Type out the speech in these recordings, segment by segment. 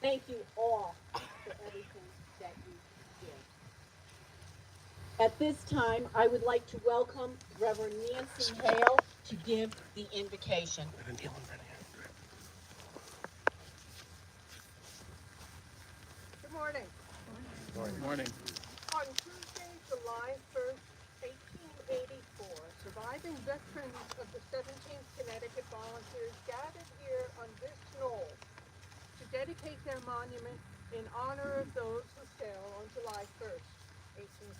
Thank you all for everything that you did. At this time, I would like to welcome Reverend Nancy Hale to give the invocation. Good morning. Good morning. On Tuesday, July 1st, 1884, surviving veterans of the 17th Connecticut Volunteers gathered here on this knoll to dedicate their monument in honor of those who fell on July 1st,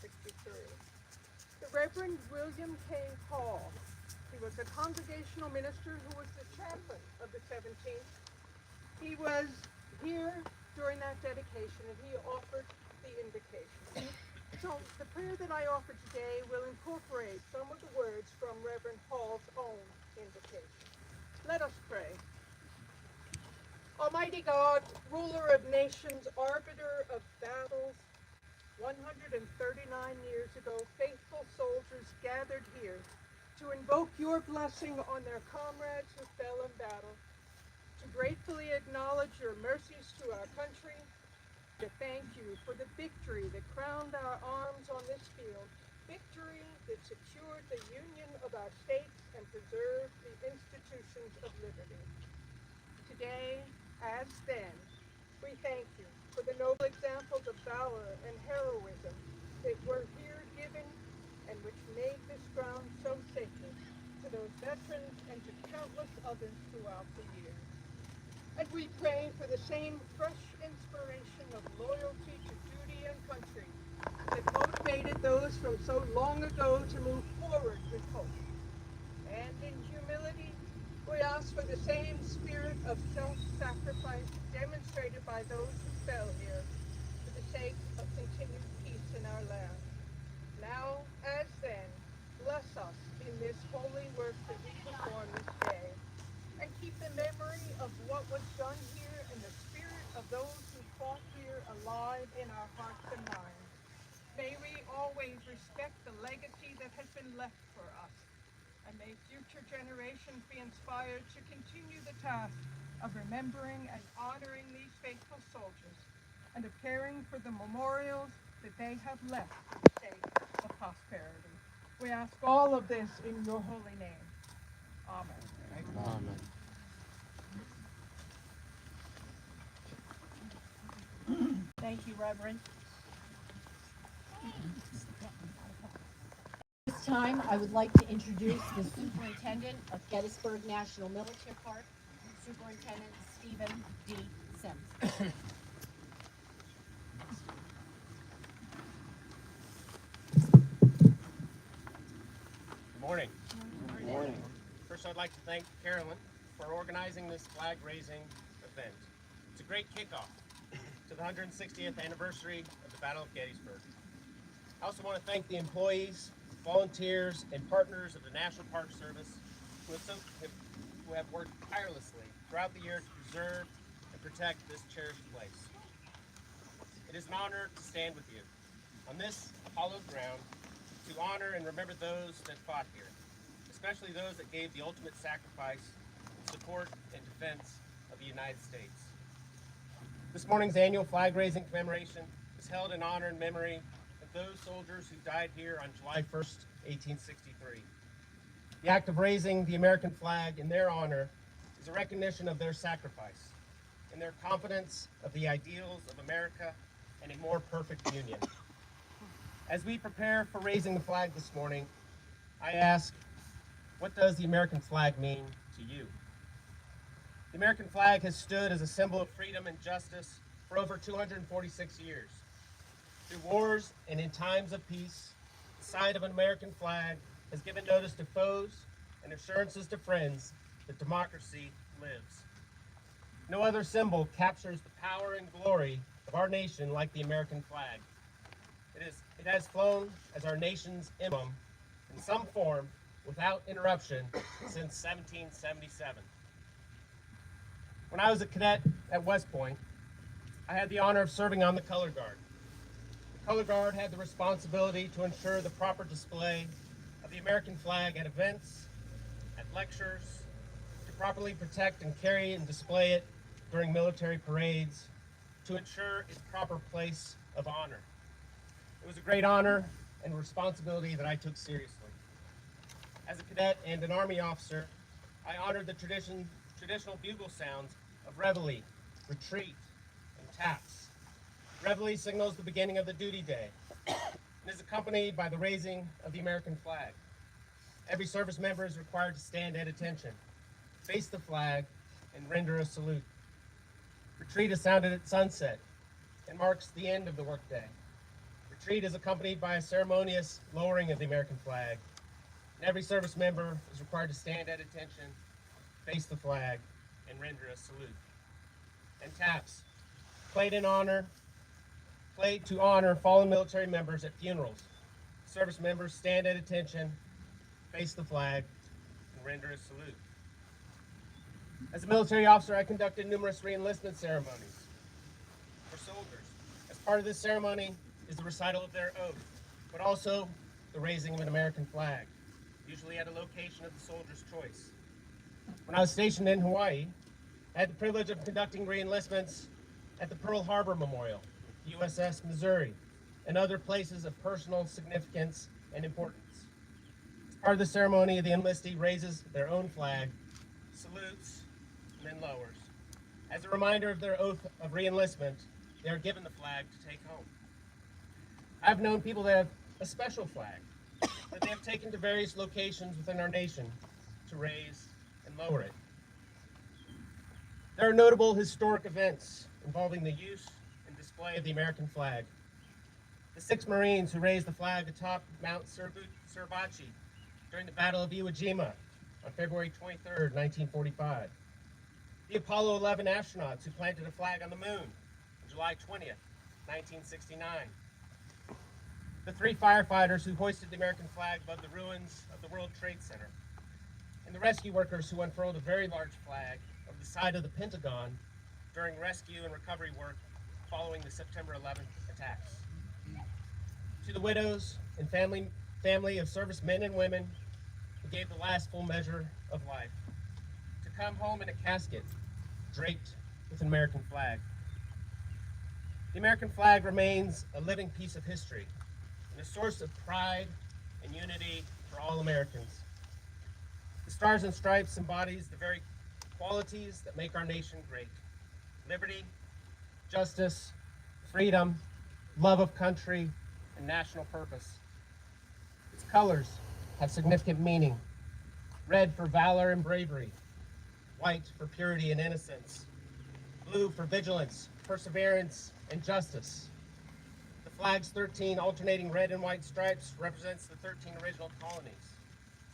1863. The Reverend William K. Hall. He was a congregational minister who was the chaplain of the 17th. He was here during that dedication and he offered the invocation. So the prayer that I offer today will incorporate some of the words from Reverend Hall's own invocation. Let us pray. Almighty God, ruler of nations, arbiter of battles, 139 years ago, faithful soldiers gathered here to invoke your blessing on their comrades who fell in battle, to gratefully acknowledge your mercies to our country, to thank you for the victory that crowned our arms on this field, victory that secured the union of our states and preserved the institutions of liberty. Today, as then, we thank you for the noble examples of valor and heroism that were here given and which made this ground so sacred to those veterans and to countless others throughout the years. And we pray for the same fresh inspiration of loyalty to duty and country that motivated those from so long ago to move forward with hope. And in humility, we ask for the same spirit of self-sacrifice demonstrated by those who fell here for the sake of continued peace in our land. Now, as then, bless us in this holy work that we perform this day, and keep the memory of what was done here and the spirit of those who fought here alive in our hearts and minds. May we always respect the legacy that has been left for us, and may future generations be inspired to continue the task of remembering and honoring these faithful soldiers and of caring for the memorials that they have left for the sake of prosperity. We ask all of this in your holy name. Amen. Amen. Thank you, Reverend. This time, I would like to introduce the Superintendent of Gettysburg National Military Park, Superintendent Stephen D. Sims. Good morning. Good morning. First, I'd like to thank Carolyn for organizing this flag-raising event. It's a great kickoff to the 160th anniversary of the Battle of Gettysburg. I also want to thank the employees, volunteers, and partners of the National Park Service who have worked tirelessly throughout the year to preserve and protect this cherished place. It is an honor to stand with you on this hallowed ground to honor and remember those that fought here, especially those that gave the ultimate sacrifice in support and defense of the United States. This morning's annual flag-raising commemoration is held in honor and memory of those soldiers who died here on July 1st, 1863. The act of raising the American flag in their honor is a recognition of their sacrifice and their confidence of the ideals of America and a more perfect union. As we prepare for raising the flag this morning, I ask, what does the American flag mean to you? The American flag has stood as a symbol of freedom and justice for over 246 years. Through wars and in times of peace, the sight of an American flag has given notice to foes and assurances to friends that democracy lives. No other symbol captures the power and glory of our nation like the American flag. It has flown as our nation's emblem in some form without interruption since 1777. When I was a cadet at West Point, I had the honor of serving on the Color Guard. The Color Guard had the responsibility to ensure the proper display of the American flag at events, at lectures, to properly protect and carry and display it during military parades, to ensure its proper place of honor. It was a great honor and responsibility that I took seriously. As a cadet and an Army officer, I honored the traditional bugle sounds of reveille, retreat, and taps. Reveille signals the beginning of the duty day and is accompanied by the raising of the American flag. Every service member is required to stand at attention, face the flag, and render a salute. Retreat is sounded at sunset and marks the end of the workday. Retreat is accompanied by a ceremonious lowering of the American flag, and every service member is required to stand at attention, face the flag, and render a salute. And taps, played to honor fallen military members at funerals. Service members stand at attention, face the flag, and render a salute. As a military officer, I conducted numerous reenlistment ceremonies for soldiers. As part of this ceremony is the recital of their oath, but also the raising of an American flag, usually at a location of the soldier's choice. When I was stationed in Hawaii, I had the privilege of conducting reenlistments at the Pearl Harbor Memorial, USS Missouri, and other places of personal significance and importance. As part of the ceremony, the enlistee raises their own flag, salutes, and then lowers. As a reminder of their oath of reenlistment, they are given the flag to take home. I've known people that have a special flag that they have taken to various locations within our nation to raise and lower it. There are notable historic events involving the use and display of the American flag. The 6 Marines who raised the flag atop Mount Suribachi during the Battle of Iwo Jima on February 23, 1945. The Apollo 11 astronauts who planted a flag on the moon on July 20, 1969. The 3 firefighters who hoisted the American flag above the ruins of the World Trade Center. And the rescue workers who unfurled a very large flag over the side of the Pentagon during rescue and recovery work following the September 11th attacks. To the widows and family of servicemen and women who gave the last full measure of life, to come home in a casket draped with an American flag. The American flag remains a living piece of history and a source of pride and unity for all Americans. The Stars and Stripes embodies the very qualities that make our nation great: liberty, justice, freedom, love of country, and national purpose. Its colors have significant meaning: red for valor and bravery, white for purity and innocence, blue for vigilance, perseverance, and justice. The flag's 13 alternating red and white stripes represents the 13 original colonies.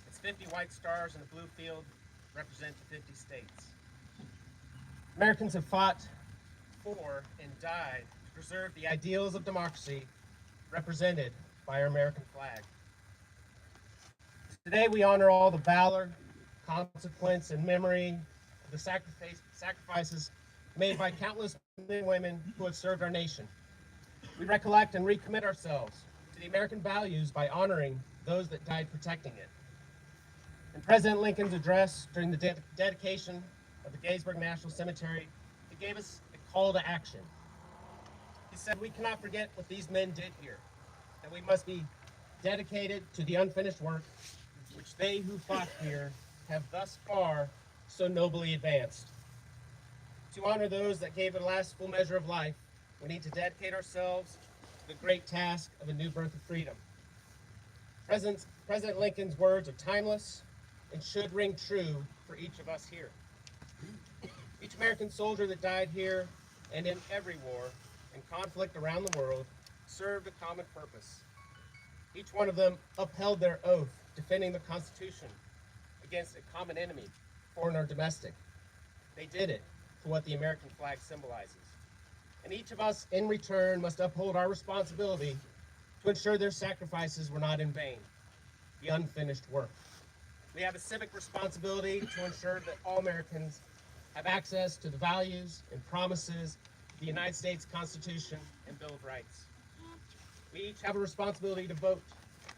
Its 50 white stars and a blue field represent the 50 states. Americans have fought for and died to preserve the ideals of democracy represented by our American flag. Today we honor all the valor, consequence, and memory of the sacrifices made by countless men and women who have served our nation. We recollect and recommit ourselves to the American values by honoring those that died protecting it. In President Lincoln's address during the dedication of the Gettysburg National Cemetery, he gave us a call to action. He said, "We cannot forget what these men did here, that we must be dedicated to the unfinished work which they who fought here have thus far so nobly advanced. To honor those that gave the last full measure of life, we need to dedicate ourselves to the great task of a new birth of freedom." President Lincoln's words are timeless and should ring true for each of us here. Each American soldier that died here and in every war and conflict around the world served a common purpose. Each one of them upheld their oath, defending the Constitution against a common enemy, foreign or domestic. They did it for what the American flag symbolizes. And each of us, in return, must uphold our responsibility to ensure their sacrifices were not in vain, the unfinished work. We have a civic responsibility to ensure that all Americans have access to the values and promises of the United States Constitution and Bill of Rights. We each have a responsibility to vote,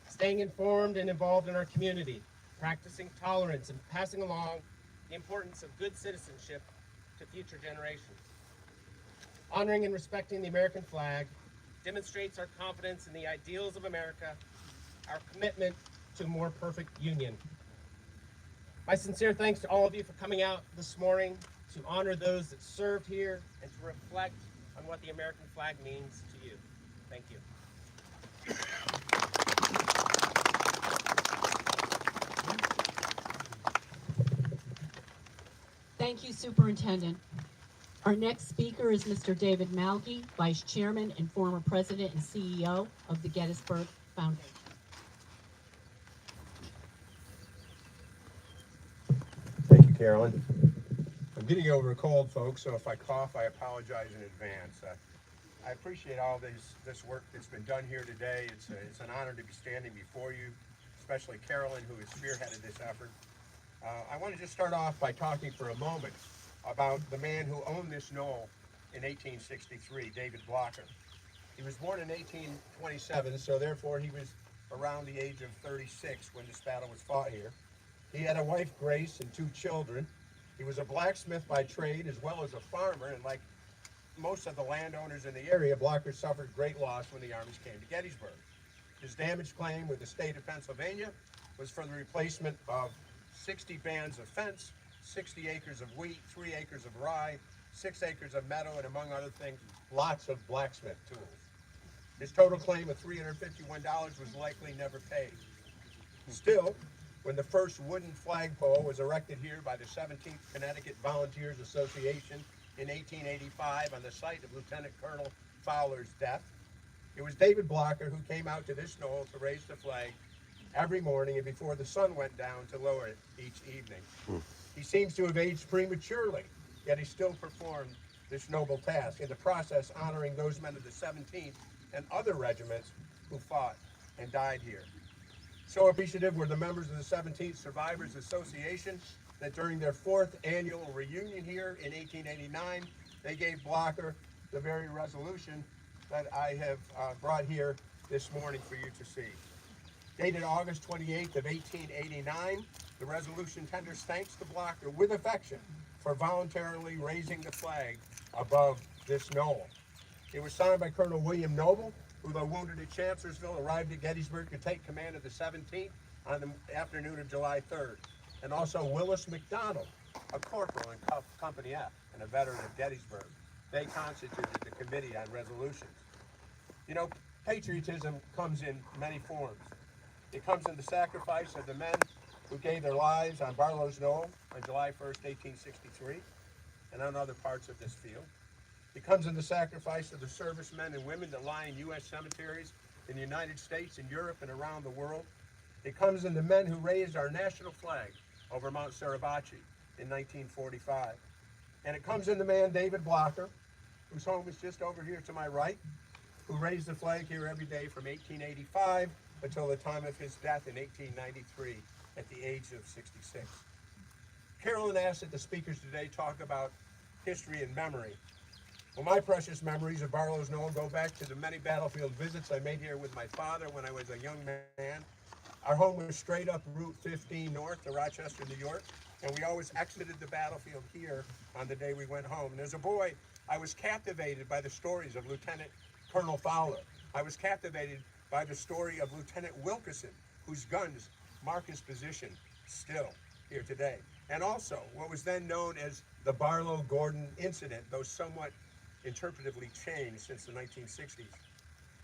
staying informed and involved in our community, practicing tolerance, and passing along the importance of good citizenship to future generations. Honoring and respecting the American flag demonstrates our confidence in the ideals of America, our commitment to a more perfect union. My sincere thanks to all of you for coming out this morning to honor those that served here and to reflect on what the American flag means to you. Thank you. Thank you, Superintendent. Our next speaker is Mr. David Malgi, Vice Chairman and former President and CEO of the Gettysburg Foundation. Thank you, Carolyn. I'm getting over a cold, folks, so if I cough, I apologize in advance. I appreciate all this work that's been done here today. It's an honor to be standing before you, especially Carolyn, who has spearheaded this effort. I want to just start off by talking for a moment about the man who owned this knoll in 1863, David Blocker. He was born in 1827, so therefore he was around the age of 36 when this battle was fought here. He had a wife, Grace, and 2 children. He was a blacksmith by trade as well as a farmer, and like most of the landowners in the area, Blocker suffered great loss when the armies came to Gettysburg. His damage claim with the state of Pennsylvania was for the replacement of 60 bands of fence, 60 acres of wheat, 3 acres of rye, 6 acres of meadow, and among other things, lots of blacksmith tools. His total claim of $351 was likely never paid. Still, when the first wooden flagpole was erected here by the 17th Connecticut Volunteers Association in 1885 on the site of Lieutenant Colonel Fowler's death, it was David Blocker who came out to this knoll to raise the flag every morning and before the sun went down to lower it each evening. He seems to have aged prematurely, yet he still performed this noble task, in the process honoring those men of the 17th and other regiments who fought and died here. So appreciative were the members of the 17th Survivors Association that during their 4th annual reunion here in 1889, they gave Blocker the very resolution that I have brought here this morning for you to see. Dated August 28th of 1889, the resolution tenders thanks to Blocker with affection for voluntarily raising the flag above this knoll. It was signed by Colonel William Noble, who, though wounded at Chancellorsville, arrived at Gettysburg to take command of the 17th on the afternoon of July 3rd. And also Willis McDonald, a corporal in Company F and a veteran of Gettysburg. They constituted the Committee on Resolutions. You know, patriotism comes in many forms. It comes in the sacrifice of the men who gave their lives on Barlow's Knoll on July 1st, 1863, and on other parts of this field. It comes in the sacrifice of the servicemen and women that lie in U.S. cemeteries in the United States, in Europe, and around the world. It comes in the men who raised our national flag over Mount Suribachi in 1945. And it comes in the man, David Blocker, whose home is just over here to my right, who raised the flag here every day from 1885 until the time of his death in 1893 at the age of 66. Carolyn asked that the speakers today talk about history and memory. Well, my precious memories of Barlow's Knoll go back to the many battlefield visits I made here with my father when I was a young man. Our home was straight up Route 15 north to Rochester, New York, and we always exited the battlefield here on the day we went home. And as a boy, I was captivated by the stories of Lieutenant Colonel Fowler. I was captivated by the story of Lieutenant Wilkerson, whose guns mark his position still here today. And also what was then known as the Barlow-Gordon incident, though somewhat interpretively changed since the 1960s.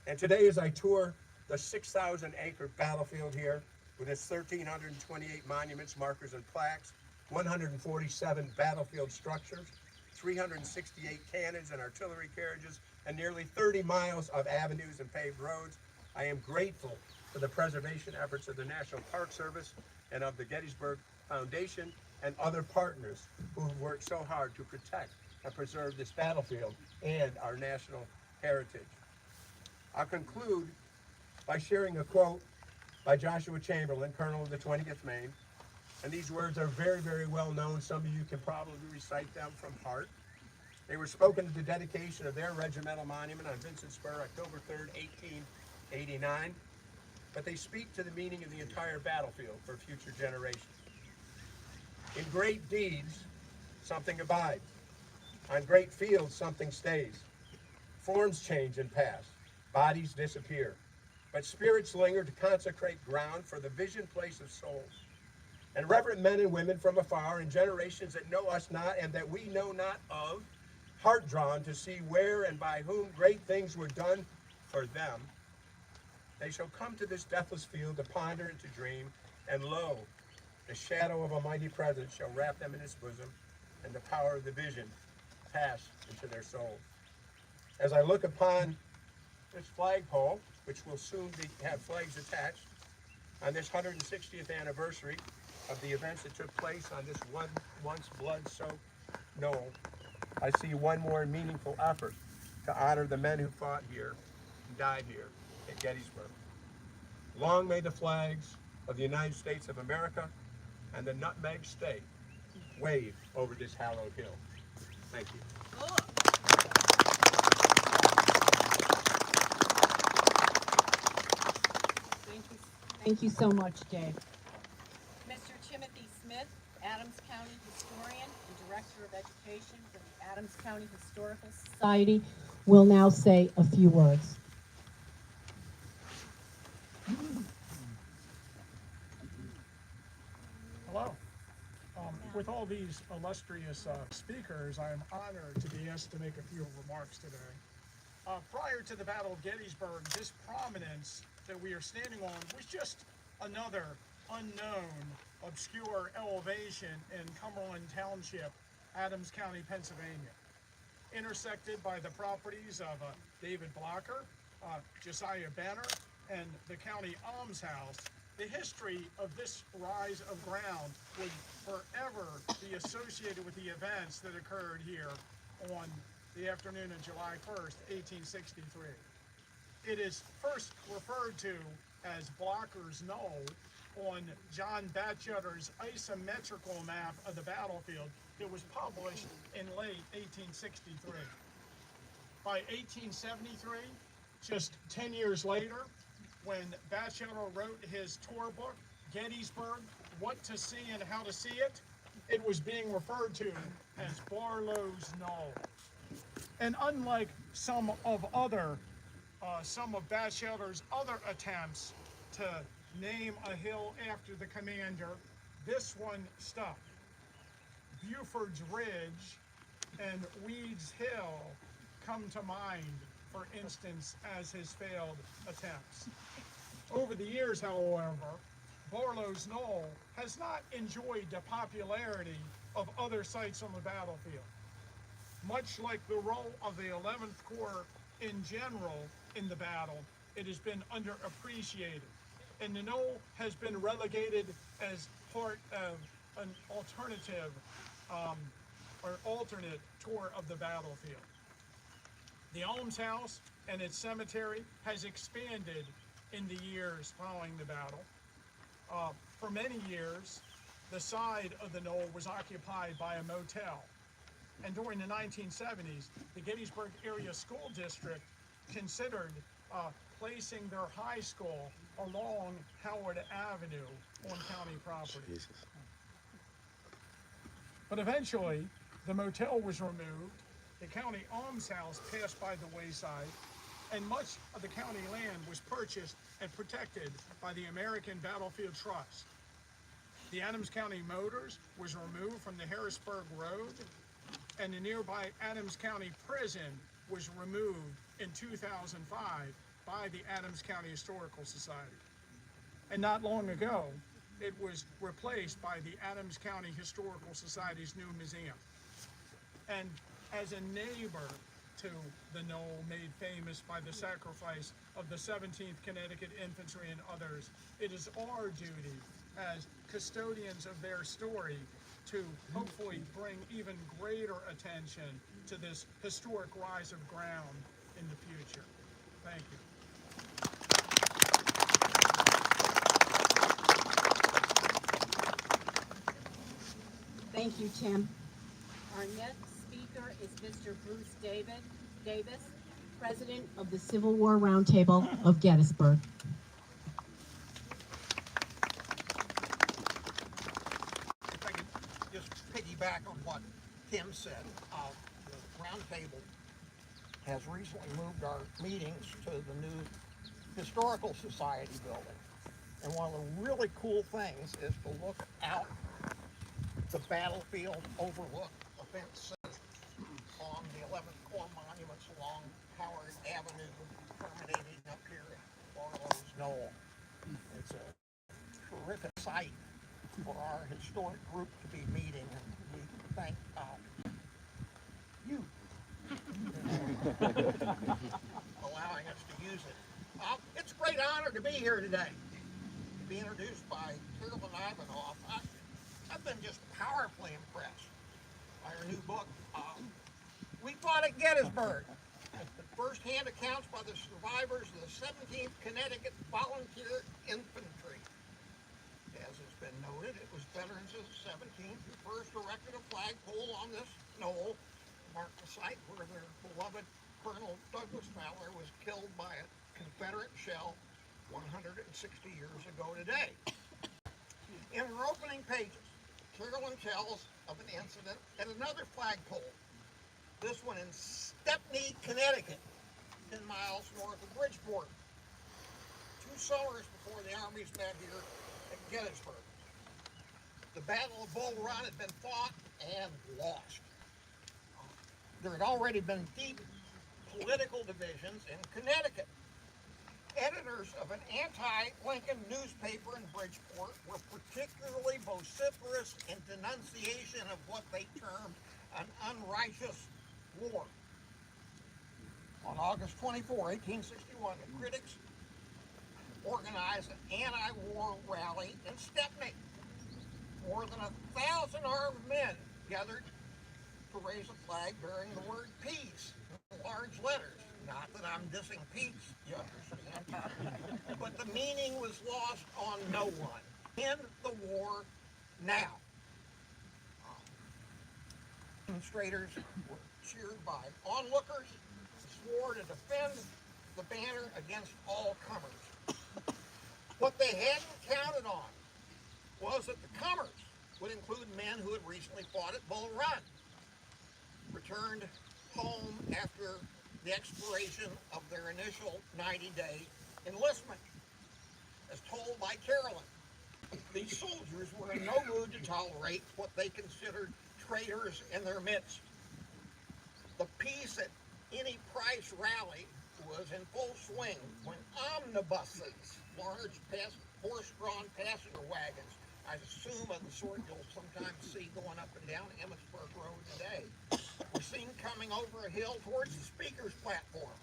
And today, as I tour the 6,000-acre battlefield here with its 1,328 monuments, markers, and plaques, 147 battlefield structures, 368 cannons and artillery carriages, and nearly 30 miles of avenues and paved roads, I am grateful for the preservation efforts of the National Park Service and of the Gettysburg Foundation and other partners who have worked so hard to protect and preserve this battlefield and our national heritage. I'll conclude by sharing a quote by Joshua Chamberlain, Colonel of the 20th Maine. And these words are very, very well known. Some of you can probably recite them from heart. They were spoken at the dedication of their regimental monument on Vincent Spur, October 3rd, 1889. But they speak to the meaning of the entire battlefield for future generations. In great deeds, something abides. On great fields, something stays. Forms change and pass, bodies disappear, but spirits linger to consecrate ground for the vision place of souls. And reverent men and women from afar, and generations that know us not and that we know not of, heart drawn to see where and by whom great things were done for them, they shall come to this deathless field to ponder and to dream, and lo, the shadow of a mighty presence shall wrap them in its bosom, and the power of the vision pass into their souls. As I look upon this flagpole, which will soon have flags attached, on this 160th anniversary of the events that took place on this once blood-soaked knoll, I see one more meaningful effort to honor the men who fought here and died here at Gettysburg. Long may the flags of the United States of America and the Nutmeg State wave over this hallowed hill. Thank you. Thank you so much, Dave. Mr. Timothy Smith, Adams County Historian and Director of Education for the Adams County Historical Society, will now say a few words. Hello. With all these illustrious speakers, I am honored to be asked to make a few remarks today. Prior to the Battle of Gettysburg, this prominence that we are standing on was just another unknown, obscure elevation in Cumberland Township, Adams County, Pennsylvania. Intersected by the properties of David Blocker, Josiah Benner, and the county almshouse, the history of this rise of ground would forever be associated with the events that occurred here on the afternoon of July 1st, 1863. It is first referred to as Blocker's Knoll on John Batchelder's isometrical map of the battlefield that was published in late 1863. By 1873, just 10 years later, when Batchelder wrote his tour book, Gettysburg, What to See and How to See It, it was being referred to as Barlow's Knoll. And unlike some of Batchelder's other attempts to name a hill after the commander, this one stuck. Buford's Ridge and Weed's Hill come to mind, for instance, as his failed attempts. Over the years, however, Barlow's Knoll has not enjoyed the popularity of other sites on the battlefield. Much like the role of the 11th Corps in general in the battle, it has been underappreciated, and the knoll has been relegated as part of an alternative or alternate tour of the battlefield. The almshouse and its cemetery has expanded in the years following the battle. For many years, the side of the knoll was occupied by a motel. And during the 1970s, the Gettysburg Area School District considered placing their high school along Howard Avenue on county property. Jesus. But eventually, the motel was removed, the county almshouse passed by the wayside, and much of the county land was purchased and protected by the American Battlefield Trust. The Adams County Motors was removed from the Harrisburg Road, and the nearby Adams County Prison was removed in 2005 by the Adams County Historical Society. And not long ago, it was replaced by the Adams County Historical Society's new museum. And as a neighbor to the knoll made famous by the sacrifice of the 17th Connecticut Infantry and others, it is our duty as custodians of their story to hopefully bring even greater attention to this historic rise of ground in the future. Thank you. Thank you, Tim. Our next speaker is Mr. Bruce Davis, President of the Civil War Roundtable of Gettysburg. If I could just piggyback on what Tim said, the roundtable has recently moved our meetings to the new Historical Society building. And one of the really cool things is to look out the battlefield overlook Event Center on the 11th Corps monuments along Howard Avenue, terminating up here at Barlow's Knoll. It's a terrific site for our historic group to be meeting, and we thank you allowing us to use it. It's a great honor to be here today, to be introduced by Carolyn Ivanhoff. I've been just powerfully impressed by her new book, We Fought at Gettysburg, first-hand accounts by the survivors of the 17th Connecticut Volunteer Infantry. As has been noted, it was veterans of the 17th who first erected a flagpole on this knoll to mark the site where their beloved Colonel Douglas Fowler was killed by a Confederate shell 160 years ago today. In her opening pages, Carolyn tells of an incident at another flagpole, this one in Stepney, Connecticut, 10 miles north of Bridgeport. 2 summers before the armies met here at Gettysburg. The Battle of Bull Run had been fought and lost. There had already been deep political divisions in Connecticut. Editors of an anti-Lincoln newspaper in Bridgeport were particularly vociferous in denunciation of what they termed an unrighteous war. On August 24, 1861, the critics organized an anti-war rally in Stepney. More than 1,000 armed men gathered to raise a flag bearing the word peace in large letters. Not that I'm dissing peace, you understand, but the meaning was lost on no one. End the war now. Demonstrators were cheered by onlookers, swore to defend the banner against all comers. What they hadn't counted on was that the comers would include men who had recently fought at Bull Run, returned home after the expiration of their initial 90-day enlistment. As told by Carolyn, these soldiers were in no mood to tolerate what they considered traitors in their midst. The peace at any price rally was in full swing when omnibuses, large horse-drawn passenger wagons, I assume of the sort you'll sometimes see going up and down Emmitsburg Road today, were seen coming over a hill towards the speaker's platform.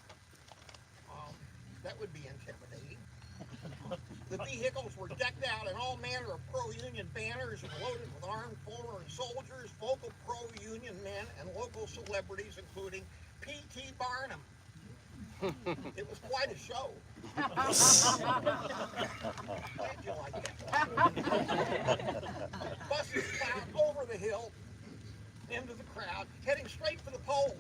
That would be intimidating. The vehicles were decked out in all manner of pro-union banners and loaded with armed former soldiers, local pro-union men, and local celebrities, including P.T. Barnum. It was quite a show. Glad you like that. Buses plowed over the hill into the crowd, heading straight for the poll.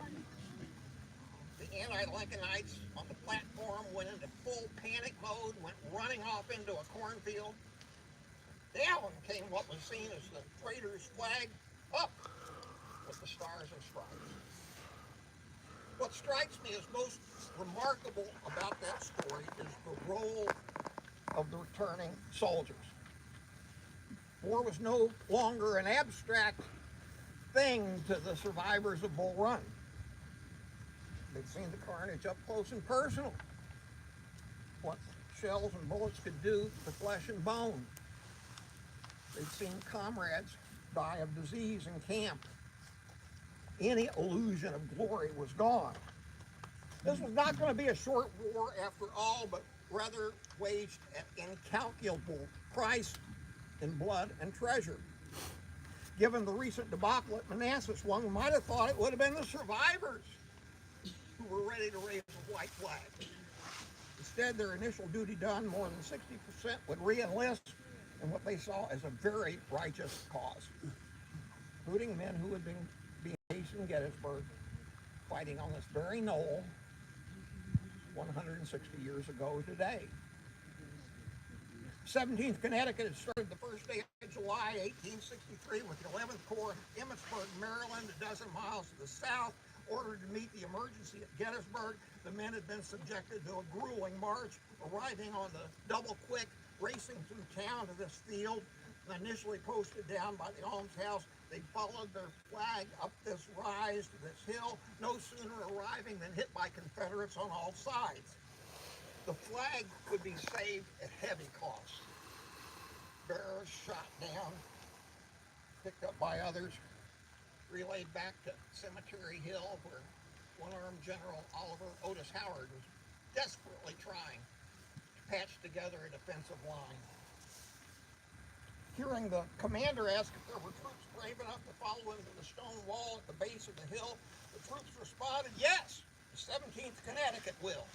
The anti-Lincolnites on the platform went into full panic mode, went running off into a cornfield. Down came what was seen as the traitor's flag, up with the stars and stripes. What strikes me as most remarkable about that story is the role of the returning soldiers. War was no longer an abstract thing to the survivors of Bull Run. They'd seen the carnage up close and personal. What shells and bullets could do to flesh and bone. They'd seen comrades die of disease in camp. Any illusion of glory was gone. This was not going to be a short war after all, but rather waged at incalculable price in blood and treasure. Given the recent debacle at Manassas, one might have thought it would have been the survivors who were ready to raise a white flag. Instead, their initial duty done, more than 60% would re-enlist in what they saw as a very righteous cause, including men who had been based in Gettysburg, fighting on this very knoll 160 years ago today. 17th Connecticut had started the first day of July 1863 with the 11th Corps in Emmitsburg, Maryland, a dozen miles to the south, order to meet the emergency at Gettysburg, the men had been subjected to a grueling march, arriving on the double quick, racing through town to this field, initially posted down by the almshouse. They followed their flag up this rise to this hill, no sooner arriving than hit by Confederates on all sides. The flag would be saved at heavy cost. Bearers shot down, picked up by others, relayed back to Cemetery Hill, where one-armed General Oliver Otis Howard was desperately trying to patch together a defensive line. Hearing the commander ask if there were troops brave enough to follow him to the stone wall at the base of the hill, the troops responded, "Yes, the 17th Connecticut will."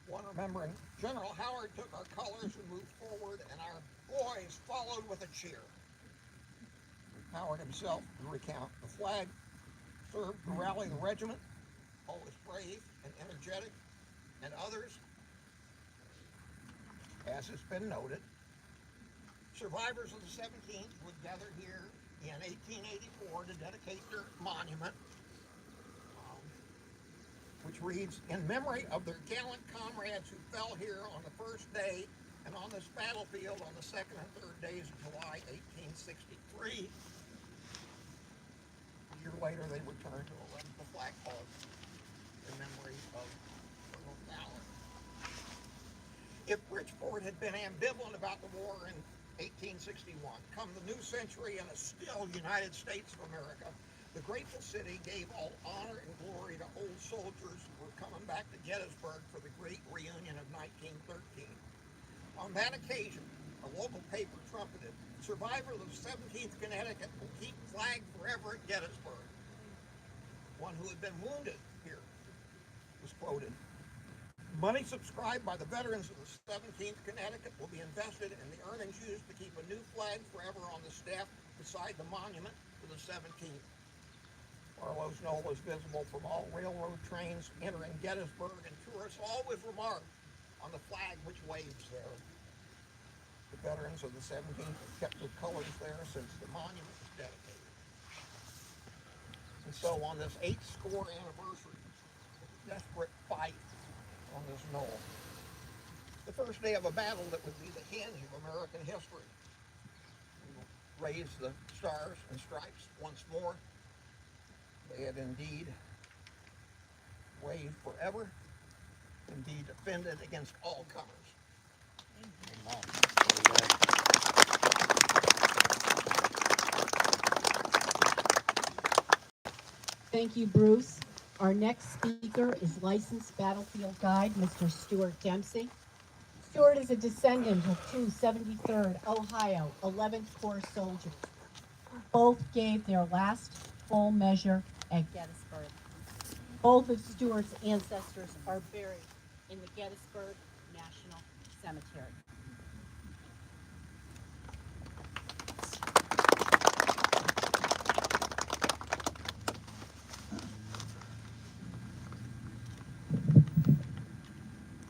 One remembering, General Howard took our colors and moved forward, and our boys followed with a cheer. Howard himself would recount, the flag served to rally the regiment, always brave and energetic, and others, as has been noted, survivors of the 17th would gather here in 1884 to dedicate their monument, which reads, "In memory of their gallant comrades who fell here on the first day and on this battlefield on the 2nd and 3rd days of July 1863. A year later, they returned to erect the flagpole in memory of Colonel Fowler. If Bridgeport had been ambivalent about the war in 1861, come the new century and a still United States of America, the grateful city gave all honor and glory to old soldiers who were coming back to Gettysburg for the great reunion of 1913. On that occasion, a local paper trumpeted, "Survivors of 17th Connecticut will keep flag forever at Gettysburg." One who had been wounded here was quoted, "Money subscribed by the veterans of the 17th Connecticut will be invested in the earnings used to keep a new flag forever on the staff beside the monument to the 17th. Barlow's Knoll is visible from all railroad trains entering Gettysburg, and tourists always remark on the flag which waves there. The veterans of the 17th have kept their colors there since the monument was dedicated." And so on this 8th anniversary, desperate fight on this knoll, the first day of a battle that would be the hinge of American history, we will raise the stars and stripes once more. They had indeed waved forever, indeed defended against all comers. Amen. Thank you, Bruce. Our next speaker is licensed battlefield guide, Mr. Stuart Dempsey. Stuart is a descendant of two 73rd Ohio 11th Corps soldiers. Both gave their last full measure at Gettysburg. Both of Stuart's ancestors are buried in the Gettysburg National Cemetery.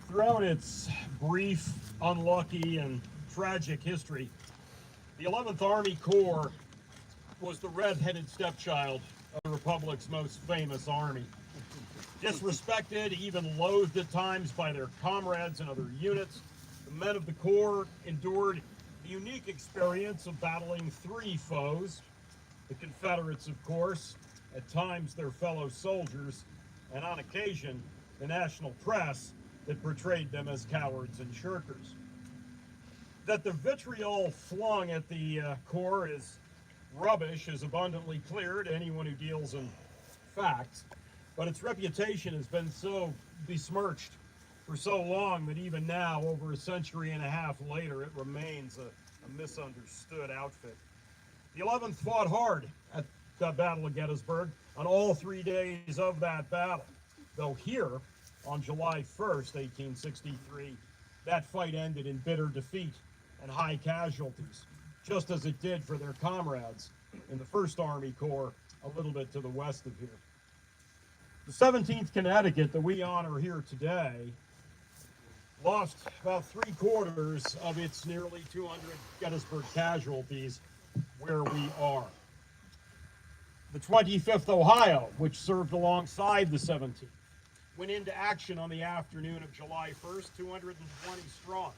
Throughout its brief, unlucky, and tragic history, the 11th Army Corps was the red-headed stepchild of the Republic's most famous army. Disrespected, even loathed at times by their comrades and other units, the men of the Corps endured the unique experience of battling three foes: the Confederates, of course, at times their fellow soldiers, and on occasion, the national press that portrayed them as cowards and shirkers. That the vitriol flung at the Corps is rubbish is abundantly clear to anyone who deals in facts, but its reputation has been so besmirched for so long that even now, over a century and a half later, it remains a misunderstood outfit. The 11th fought hard at the Battle of Gettysburg on all 3 days of that battle, though here, on July 1st, 1863, that fight ended in bitter defeat and high casualties, just as it did for their comrades in the 1st Army Corps a little bit to the west of here. The 17th Connecticut that we honor here today lost about 3/4 of its nearly 200 Gettysburg casualties where we are. The 25th Ohio, which served alongside the 17th, went into action on the afternoon of July 1st, 220 strong.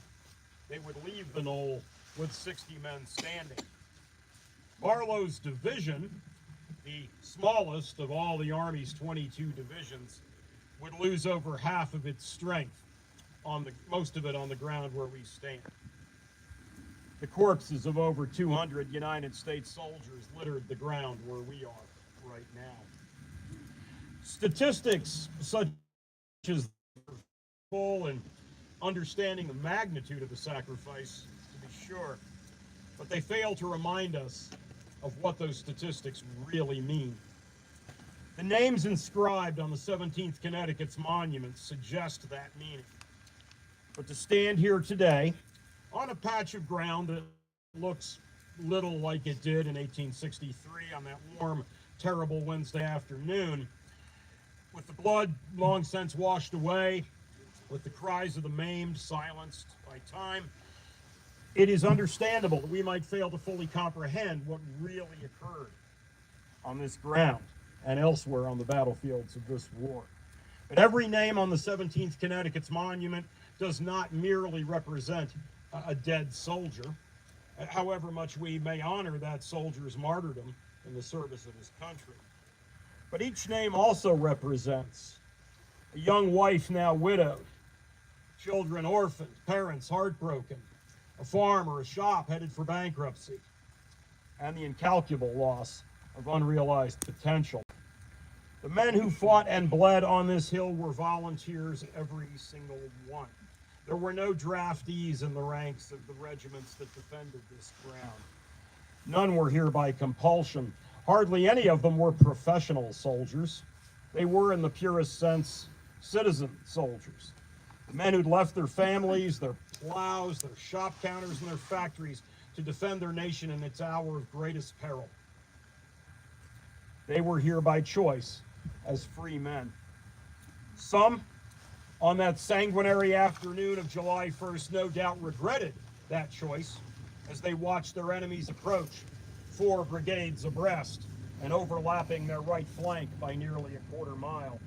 They would leave the knoll with 60 men standing. Barlow's division, the smallest of all the Army's 22 divisions, would lose over half of its strength, most of it on the ground where we stand. The corpses of over 200 United States soldiers littered the ground where we are right now. Statistics such as full and understanding the magnitude of the sacrifice, to be sure, but they fail to remind us of what those statistics really mean. The names inscribed on the 17th Connecticut's monuments suggest that meaning. But to stand here today on a patch of ground that looks little like it did in 1863 on that warm, terrible Wednesday afternoon, with the blood long since washed away, with the cries of the maimed silenced by time, it is understandable that we might fail to fully comprehend what really occurred on this ground and elsewhere on the battlefields of this war. But every name on the 17th Connecticut's monument does not merely represent a dead soldier, however much we may honor that soldier's martyrdom in the service of his country. But each name also represents a young wife now widowed, children orphaned, parents heartbroken, a farm or a shop headed for bankruptcy, and the incalculable loss of unrealized potential. The men who fought and bled on this hill were volunteers, every single one. There were no draftees in the ranks of the regiments that defended this ground. None were here by compulsion. Hardly any of them were professional soldiers. They were, in the purest sense, citizen soldiers. The men who'd left their families, their plows, their shop counters, and their factories to defend their nation in its hour of greatest peril. They were here by choice as free men. Some, on that sanguinary afternoon of July 1st, no doubt regretted that choice as they watched their enemies approach, 4 brigades abreast and overlapping their right flank by nearly a quarter mile.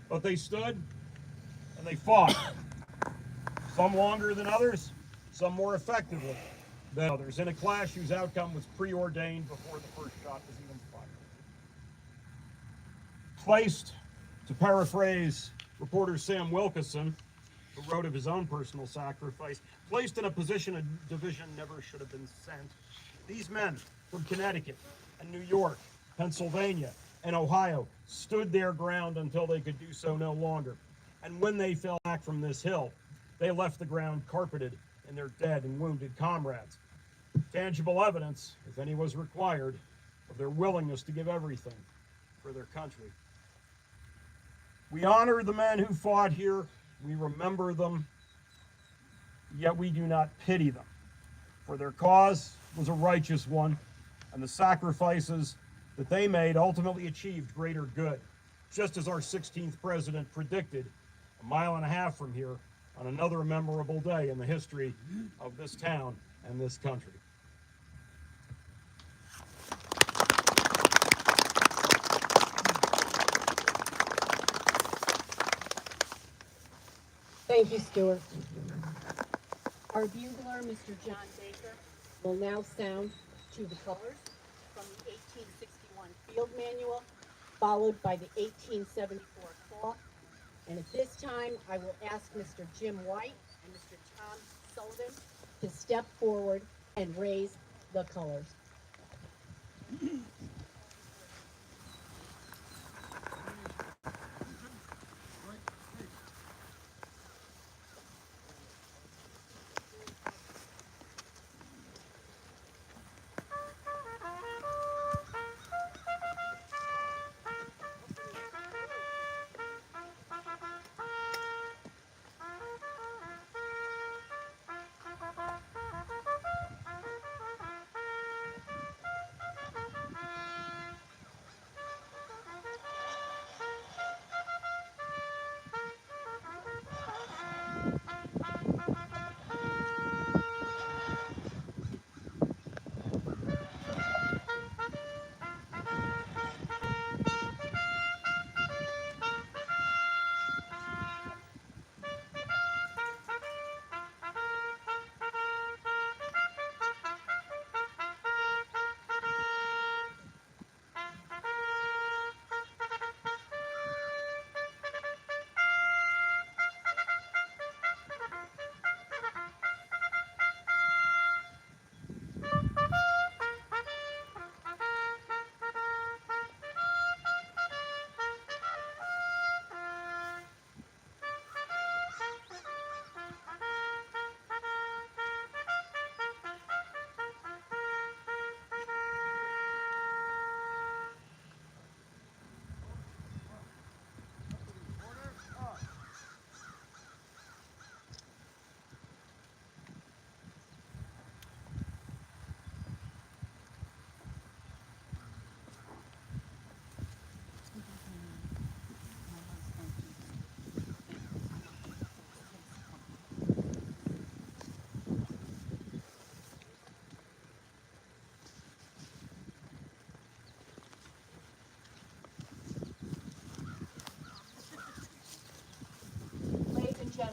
But they stood and they fought, some longer than others, some more effectively than others, in a clash whose outcome was preordained before the first shot was even fired. Placed, to paraphrase reporter Sam Wilkeson, who wrote of his own personal sacrifice, placed in a position a division never should have been sent, these men from Connecticut and New York, Pennsylvania, and Ohio stood their ground until they could do so no longer. And when they fell back from this hill, they left the ground carpeted in their dead and wounded comrades. Tangible evidence, if any was required, of their willingness to give everything for their country. We honor the men who fought here, we remember them, yet we do not pity them, for their cause was a righteous one, and the sacrifices that they made ultimately achieved greater good, just as our 16th president predicted a mile and a half from here on another memorable day in the history of this town and this country. Thank you, Stuart. Our bugler, Mr. John Baker, will now sound to the colors from the 1861 Field Manual, followed by the 1874 cloth. And at this time, I will ask Mr. Jim White and Mr. Tom Sullivan to step forward and raise the colors.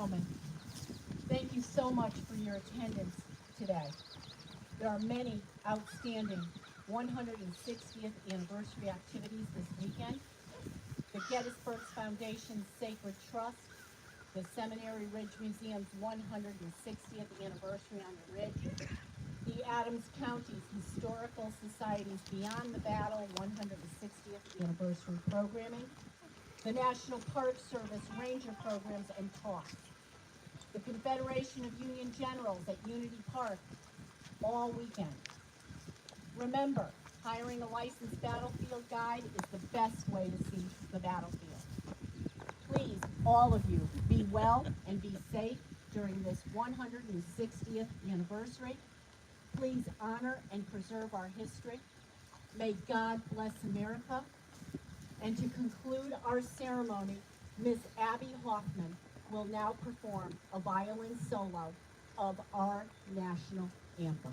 gentlemen, thank you so much for your attendance today. There are many outstanding 160th anniversary activities this weekend. The Gettysburg Foundation's Sacred Trust, the Seminary Ridge Museum's 160th anniversary on the Ridge, the Adams County's Historical Society's Beyond the Battle 160th anniversary programming, the National Park Service Ranger programs and talks, the Confederation of Union Generals at Unity Park all weekend. Remember, hiring a licensed battlefield guide is the best way to see the battlefield. Please, all of you, be well and be safe during this 160th anniversary. Please honor and preserve our history. May God bless America. And to conclude our ceremony, Ms. Abby Hoffman will now perform a violin solo of our national anthem.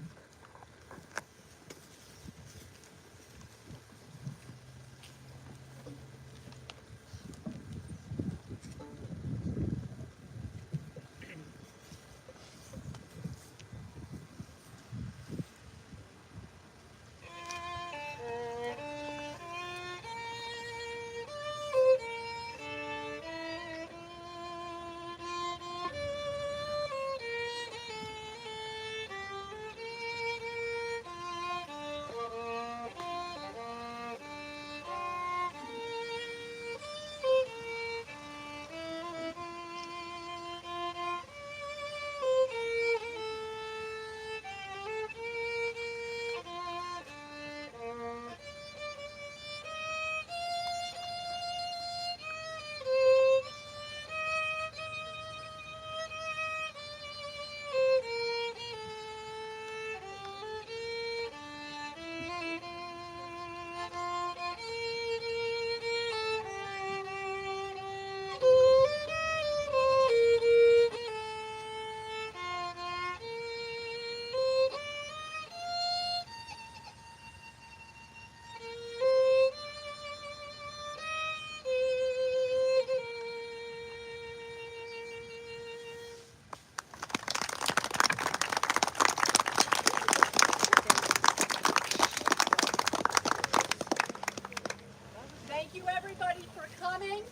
Thank you, everybody, for coming.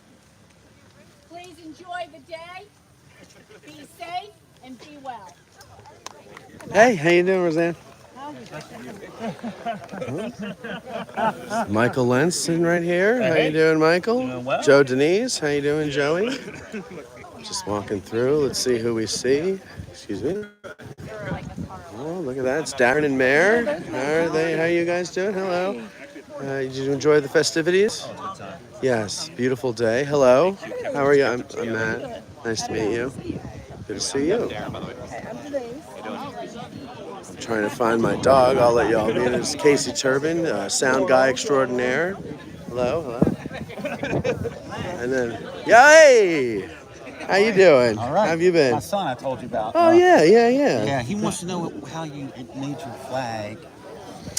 Please enjoy the day. Be safe and be well. Hey, how you doing, Roseanne? Michael Lentz sitting right here. How you doing, Michael? Doing well. Joe Denise, how you doing, Joey? Just walking through. Let's see who we see. Excuse me. Oh, look at that. It's Darren and Mare. How are they? How are you guys doing? Hello. Did you enjoy the festivities? Yes, beautiful day. Hello. How are you? I'm Matt. Nice to meet you. Good to see you. I'm trying to find my dog. I'll let y'all meet. It's Casey Turbin, sound guy extraordinaire. Hello, hello. And then, hey! How you doing? All right. How have you been? My son I told you about. Oh, yeah. Yeah, he wants to know how you made your flag,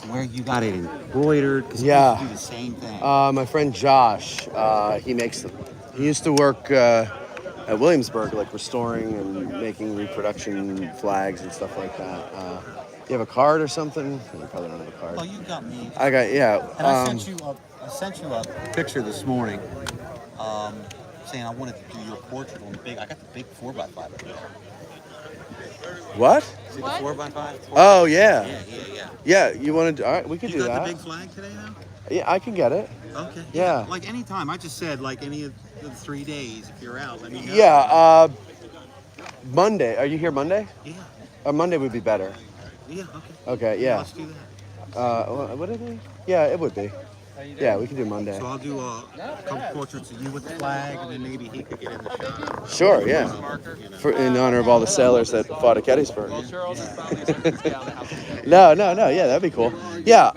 where you got it embroidered, because he used to do the same thing. My friend Josh, he makes them. He used to work at Williamsburg, like restoring and making reproduction flags and stuff like that. You have a card or something? You probably don't have a card. Oh, you got me. I got, yeah. And I sent you a picture this morning, saying I wanted to do your portrait on the big. I got the big 4x5 up there. What? See the 4x5? Oh, yeah. Yeah. Yeah, you want to, all right, we could You do got that. the big flag today now? Yeah, I can get it. Okay. Yeah. Like anytime. I just said like any of the 3 days. If you're out, let me know. Yeah, Monday. Are you here Monday? Yeah. Monday would be better. Yeah. Okay. Okay, yeah. Let's do that. Would it be? Yeah, it would be. Yeah, we can do Monday. So I'll do a couple portraits of you with the flag, and then maybe he could get in the shot. Sure, yeah. In honor of all the sailors that fought at Gettysburg. No, yeah, that'd be cool. Yeah,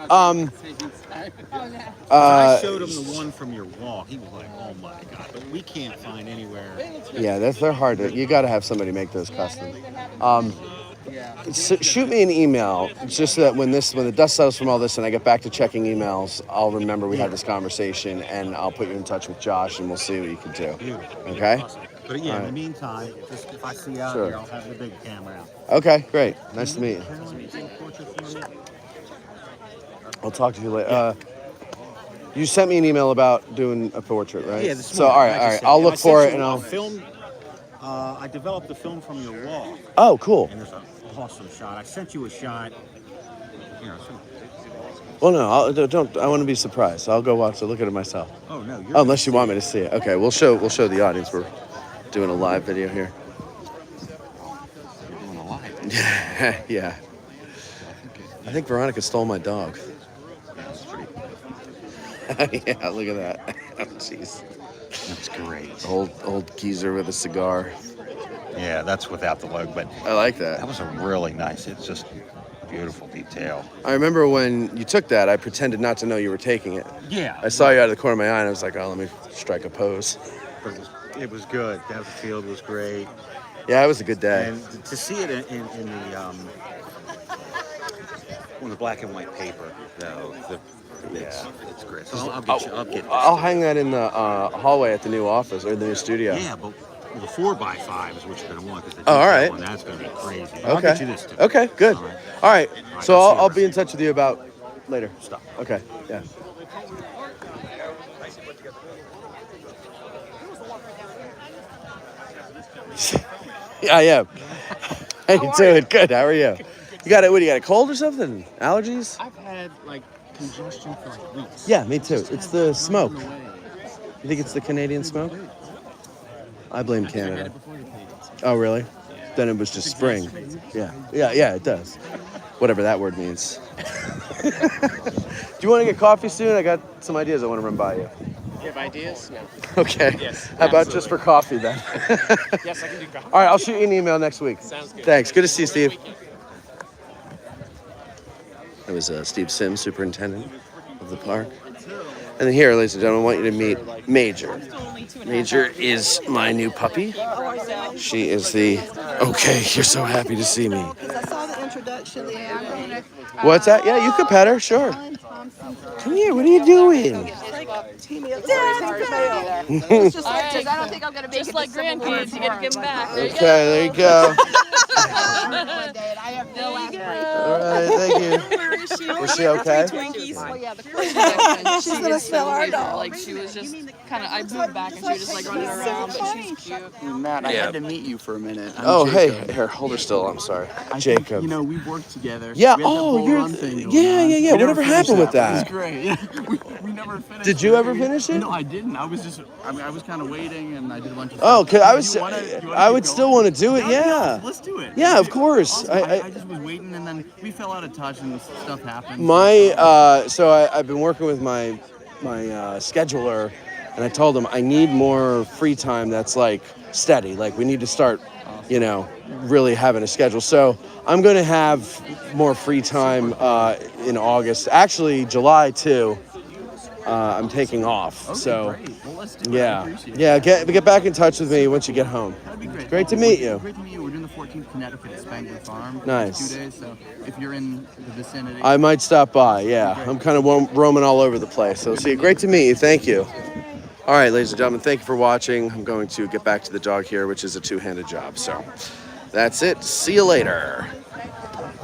I showed him the one from your wall. He was like, "Oh my god!" But we can't find anywhere. Yeah, they're hard to. You got to have somebody make those custom. Shoot me an email, just so that when the dust settles from all this and I get back to checking emails, I'll remember we had this conversation and I'll put you in touch with Josh and we'll see what you can do. Okay? But yeah, in the Alright. meantime, just if I see you out Sure. here, I'll have the big camera out. Okay, great. Nice to meet you. Carolyn, take a portrait for me? I'll talk to you later. You sent me an email about doing a portrait, right? Yeah, this So, morning. all I right. just sent I'll you- look I for sent it you and a I'll. film. I developed the film from your wall, Oh, cool. and there's an awesome shot. I sent you a shot. You know, Well, no, don't. I want to be surprised. I'll go watch it. Look at it myself. oh no, you're Oh, unless you want me to see it. Okay, we'll show the audience. We're doing a live video here. You're doing a live. Yeah. I think Veronica stole my dog. That's pretty. Yeah, look at that. Oh, jeez. That's great. Old geezer with a cigar. Yeah, that's without the logo, but I like that. that was a really nice. It's just beautiful detail. I remember when you took that, I pretended not to know you were taking it. Yeah. I saw you out of the corner of my eye, and I was like, oh, let me strike a pose. But it was good. Down the field was great. Yeah, it was a good day. And to see it in the on the black and white paper, though, it's great. So I'll get this. I'll hang that in the hallway at the new office or the new studio. Yeah, but the 4x5 is what you're gonna want because the Oh, all right. detail on that's gonna be crazy. But I'll Okay. get you this too. Okay, good. All right. All right. So I'll see you I'll later. be in touch with you about later. Stop. Okay. Yeah. Yeah, I am. How you doing? Good. How are you? You got it? What? You got a cold or something? Allergies? I've had like congestion for like weeks. Yeah, me too. It's the smoke. You think it's the Canadian smoke? I blame Canada. Oh, really? Then it was just spring. Yeah. Yeah, it does. Whatever that word means. Do you want to get coffee soon? I got some ideas I want to run by you. You have ideas? No. Okay. Yes, How about just for coffee then? Yes, I can do coffee. All right, I'll shoot you an email next week. Sounds good. Thanks. Good to see you, Steve. That was Steve Sims, superintendent of the park. And then here, ladies and gentlemen, I want you to meet Major. Major is my new puppy. She is the... Okay, you're so happy to see me. I saw the introduction there. What's that? Yeah, you could pet her, sure. Come here, what are you doing? It's just like, I don't think I'm gonna make Just like grandkids, you gotta give them back. There you Okay, there you go. I have no aspirations. All right, thank you. Where is she? Was she okay? Well, yeah, the She's gonna smell our dog. Like she was just kind of, I moved back and she was just like running around, but she's cute. Matt, I Yeah. had to meet you for a minute. I'm Oh, Jacob. hey, here, hold her still. I'm sorry. I Jacob. think, you know, we've worked together. Yeah, We had that oh, bull you're... run thing going Yeah, on. yeah, yeah. We never Whatever finished happened with It that? was great. Yeah, we never finished Did you it. ever finish it? No, I didn't. I was just, I mean, I was kind of waiting and I did a bunch of Oh, stuff. cause I was... You wanna I would keep still going? want to do it, yeah. Let's do it. Yeah, of course. Also, I just was waiting and then we fell out of touch and stuff happened. I've been working with my scheduler, and I told him I need more free time that's like steady. Like we need to start, you know, really having a schedule. So I'm going to have more free time in August. Actually, July too. I'm taking off. Okay, so great. Well, let's do it. I yeah, appreciate it. yeah. Get back in touch with me once you get home. That'd be great. Great to meet you. Great to meet you. We're doing the 14th Connecticut at Spangler Farm. Nice. 2 days, so if you're in the vicinity. I might stop by, yeah. I'm kind of roaming all over the place. So, see, great to meet you. Thank you. All right, ladies and gentlemen, thank you for watching. I'm going to get back to the dog here, which is a two-handed job. So, that's it. See you later.